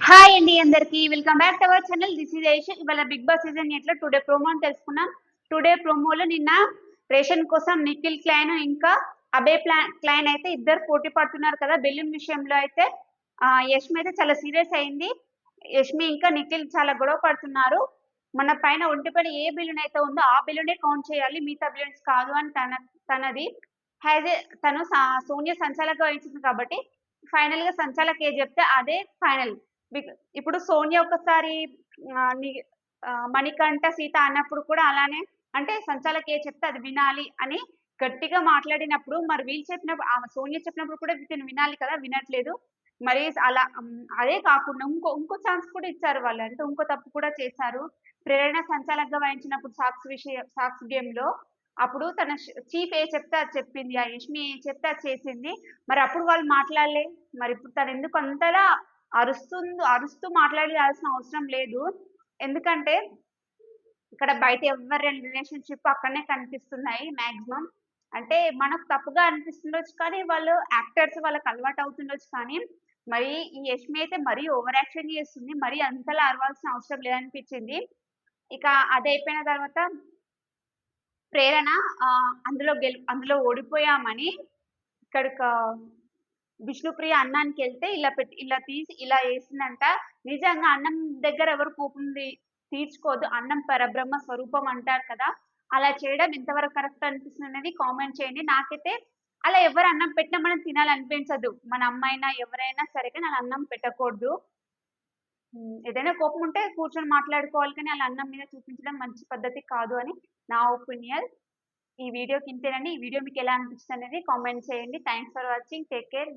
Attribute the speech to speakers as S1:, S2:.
S1: Hi అండి అందరికి welcome back to our channel. This is Aishu. ఇవాళ బిగ్ బాస్ సీజన్ ఎట్లా టుడే ప్రోమో అని తెలుసుకున్నాం. టుడే ప్రోమోలో నిన్న రేషన్ కోసం నిఖిల్ క్లైన్ ఇంకా అబే క్లైన్ అయితే ఇద్దరు పోటీ పడుతున్నారు కదా. బెలూన్ విషయంలో అయితే యష్మి అయితే చాలా సీరియస్ అయింది. యష్మి ఇంకా నిఖిల్ చాలా గొడవ పడుతున్నారు. మన పైన ఒంటిపైన ఏ బిల్లున్ అయితే ఉందో ఆ బిల్లునే కౌంట్ చేయాలి, మిగతా బిల్లున్స్ కాదు అని తనది. హ్యాజ్ తను సోనియా సంచాలక వహించింది కాబట్టి ఫైనల్ గా సంచాలక్ ఏ చెప్తే అదే ఫైనల్. ఇప్పుడు సోనియా ఒకసారి మణికంఠ సీత అన్నప్పుడు కూడా అలానే, అంటే సంచాలక్ ఏ చెప్తే అది వినాలి అని గట్టిగా మాట్లాడినప్పుడు మరి వీళ్ళు చెప్పినప్పుడు సోనియా చెప్పినప్పుడు కూడా వీటిని వినాలి కదా, వినట్లేదు. మరి అలా అదే కాకుండా ఇంకో ఛాన్స్ కూడా ఇచ్చారు వాళ్ళు, అంటే ఇంకో తప్పు కూడా చేశారు. ప్రేరణ సంచాలకంగా వహించినప్పుడు సాక్స్ గేమ్ లో అప్పుడు తన చీఫ్ ఏ చెప్తే అది చెప్పింది, ఆ యష్మి ఏ చెప్తే అది చేసింది. మరి అప్పుడు వాళ్ళు మాట్లాడలే. మరి ఇప్పుడు తను ఎందుకు అంతలా అరుస్తూ మాట్లాడాల్సిన అవసరం లేదు. ఎందుకంటే ఇక్కడ బయట ఎవరి రిలేషన్షిప్ అక్కడనే కనిపిస్తున్నాయి మాక్సిమం. అంటే మనకు తప్పుగా అనిపిస్తుండొచ్చు కానీ వాళ్ళు యాక్టర్స్, వాళ్ళకి అలవాటు అవుతుండొచ్చు. కానీ మరి ఈ యష్మి అయితే మరీ ఓవర్ యాక్షన్ చేస్తుంది. మరీ అంతలా అరవాల్సిన అవసరం లేదనిపించింది. ఇక అది అయిపోయిన తర్వాత ప్రేరణ అందులో ఓడిపోయామని ఇక్కడికి విష్ణుప్రియ అన్నానికి వెళ్తే ఇలా తీసి ఇలా వేసిందంట. నిజంగా అన్నం దగ్గర ఎవరు కోపం తీర్చుకోదు, అన్నం పరబ్రహ్మ స్వరూపం అంటారు కదా. అలా చేయడం ఎంతవరకు కరెక్ట్ అనిపిస్తుంది అనేది కామెంట్ చేయండి. నాకైతే అలా ఎవరు అన్నం పెట్టినా మనం తినాలనిపించదు. మన అమ్మైనా ఎవరైనా సరే కానీ అలా అన్నం పెట్టకూడదు. ఏదైనా కోపం ఉంటే కూర్చొని మాట్లాడుకోవాలి, కానీ అలా అన్నం మీద చూపించడం మంచి పద్ధతి కాదు అని నా ఒపీనియన్. ఈ వీడియోకి ఇంతేనండి. ఈ వీడియో మీకు ఎలా అనిపిస్తుంది అనేది కామెంట్ చేయండి. Thanks for watching. Take care.